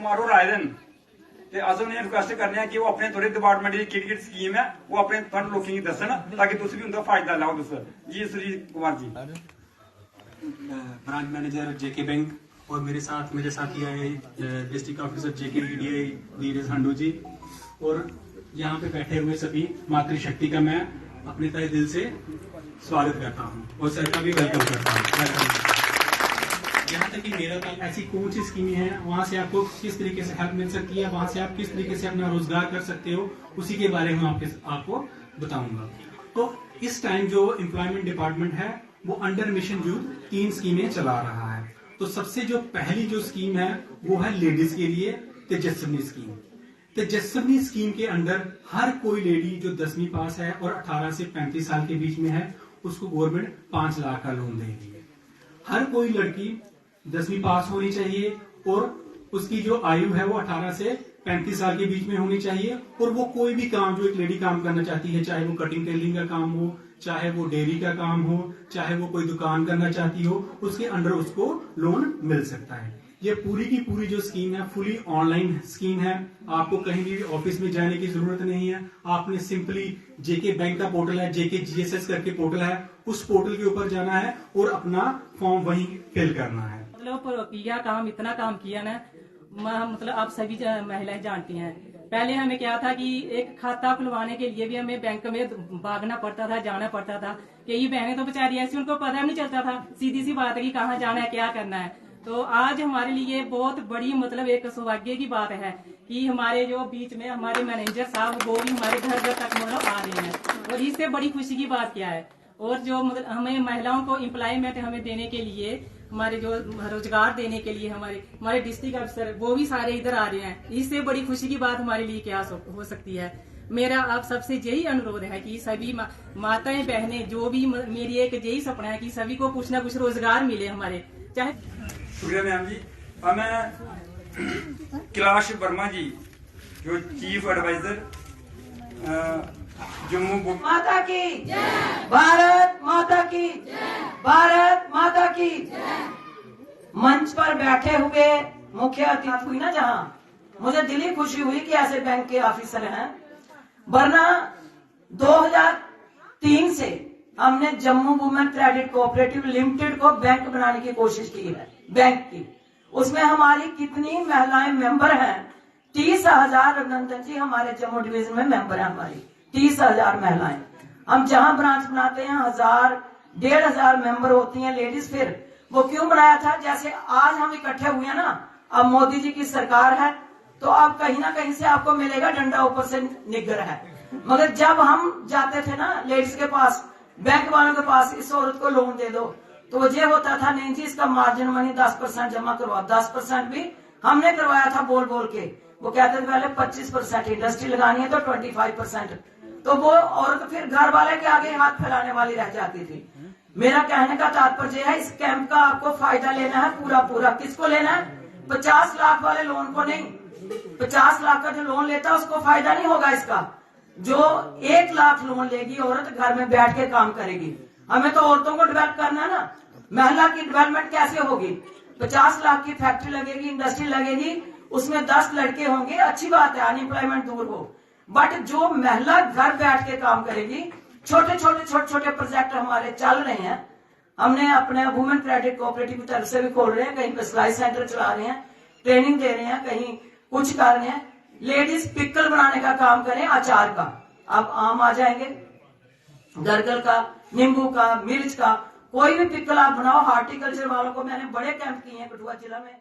समारोह आए दिन ते अस उन्हें रिक्वेस्ट करने कि वो अपने थोड़े डिपार्टमेंट की केड़ी स्कीम है वो अपने थोड़े लोगों की दसन ताकि तुम भी उनका फायदा लाओ। तुस जी सुरजीत कुमार जी ब्रांच मैनेजर जेके बैंक और मेरे साथी आए डिस्ट्रिक्ट ऑफिसर जेके ईडीआई नीरज हंडू जी और यहाँ पे बैठे हुए सभी मातृशक्ति का मैं अपने तहे दिल से स्वागत करता हूँ और सर का भी वेलकम करता हूँ। यहाँ तक कि मेरा काम ऐसी कौन सी स्कीमें हैं वहाँ से आपको किस तरीके से हेल्प मिल सकती है, वहाँ से आप किस तरीके से अपना रोजगार कर सकते हो, उसी के बारे में आपको बताऊंगा। तो इस टाइम जो एम्प्लॉयमेंट डिपार्टमेंट है वो अंडर मिशन यूथ 3 स्कीमें चला रहा है। तो सबसे जो पहली जो स्कीम है वो है लेडीज के लिए तेजस्विनी स्कीम। तेजस्विनी स्कीम के अंडर हर कोई लेडी जो 10वीं पास है और 18 से 35 साल के बीच में है उसको गवर्नमेंट 5 लाख का लोन देगी। हर कोई लड़की 10वीं पास होनी चाहिए और उसकी जो आयु है वो 18 से 35 साल के बीच में होनी चाहिए और वो कोई भी काम जो एक लेडी काम करना चाहती है, चाहे वो कटिंग टेलरिंग का काम हो, चाहे वो डेयरी का काम हो, चाहे वो कोई दुकान करना चाहती हो, उसके अंडर उसको लोन मिल सकता है। ये पूरी की पूरी जो स्कीम है फुली ऑनलाइन स्कीम है। आपको कहीं भी ऑफिस में जाने की जरूरत नहीं है। आपने सिंपली जेके बैंक का पोर्टल है, जेके जीएसएस करके पोर्टल है, उस पोर्टल के ऊपर जाना है और अपना फॉर्म वहीं फिल करना है। मतलब इतना काम किया ना, मतलब आप सभी महिलाएं जानती हैं। पहले हमें क्या था कि एक खाता खुलवाने के लिए भी हमें बैंक में भागना पड़ता था, जाना पड़ता था। कई बहनें तो बेचारी ऐसी उनको पता नहीं चलता था, सीधी सी बात है कि कहाँ जाना है, क्या करना है। तो आज हमारे लिए बहुत बड़ी मतलब एक सौभाग्य की बात है कि हमारे जो बीच में हमारे मैनेजर साहब वो भी हमारे घर घर तक मतलब आ रहे हैं। और इससे बड़ी खुशी की बात क्या है, और जो मतलब हमें महिलाओं को एम्प्लॉयमेंट हमें देने के लिए, हमारे जो रोजगार देने के लिए हमारे डिस्ट्रिक्ट अफसर वो भी सारे इधर आ रहे हैं। इससे बड़ी खुशी की बात हमारे लिए क्या हो सकती है। मेरा आप सबसे यही अनुरोध है कि सभी माताएं बहनें जो भी, मेरी एक यही सपना है कि सभी को कुछ ना कुछ रोजगार मिले हमारे। चाहे शुक्रिया मैम जी। मैं कैलाश वर्मा जी जो चीफ एडवाइजर जम्मू माता की भारत माता की भारत माता की मंच पर बैठे हुए मुख्य अतिथि हुई ना, जहां मुझे दिली खुशी हुई कि ऐसे बैंक के ऑफिसर हैं। वरना 2003 से हमने Jammu women credit cooperative limited को बैंक बनाने की कोशिश की है। बैंक की उसमें हमारी कितनी महिलाएं मेंबर हैं? 30,000 रघुनंदन जी हमारे जम्मू डिवीजन में मेंबर है हमारी 30,000 महिलाएं। हम जहां ब्रांच बनाते हैं 1,000-1,500 मेंबर होती हैं लेडीज। फिर वो क्यों बनाया था? जैसे आज हम इकट्ठे हुए हैं ना, अब मोदी जी की सरकार है तो अब कहीं ना कहीं से आपको मिलेगा डंडा ऊपर से निगर है। मगर जब हम जाते थे ना लेडीज के पास, बैंक वालों के पास, इस औरत को लोन दे दो, तो ये होता था नहीं जी इसका मार्जिन मनी 10% जमा करवा। 10% भी हमने करवाया था बोल बोल के। वो कहते थे पहले 25% इंडस्ट्री लगानी है तो 25%। तो वो औरत फिर घर वाले के आगे हाथ फैलाने वाली रह जाती थी। मेरा कहने का तात्पर्य है इस कैंप का आपको फायदा लेना है पूरा पूरा। किसको लेना है? 50 लाख वाले लोन को नहीं। 50 लाख का जो लोन लेता है उसको फायदा नहीं होगा इसका। जो 1 लाख लोन लेगी औरत घर में बैठ के काम करेगी। हमें तो औरतों को डेवलप करना है ना। महिला की डेवलपमेंट कैसे होगी? 50 लाख की फैक्ट्री लगेगी, इंडस्ट्री लगेगी, उसमें 10 लड़के होंगे, अच्छी बात है, अनएम्प्लॉयमेंट दूर हो। बट जो महिला घर बैठ के काम करेगी, छोटे छोटे प्रोजेक्ट हमारे चल रहे हैं। हमने अपने वुमेन क्रेडिट कोऑपरेटिव की तरफ से भी खोल रहे हैं, कहीं पे सिलाई सेंटर चला रहे हैं, ट्रेनिंग दे रहे हैं, कहीं कुछ कर रहे हैं। लेडीज पिकल बनाने का काम करें, अचार का, अब आम आ जाएंगे, गरगल का, नींबू का, मिर्च का, कोई भी पिकल आप बनाओ। हार्टिकल्चर वालों को मैंने बड़े कैंप किए हैं कठुआ जिला में।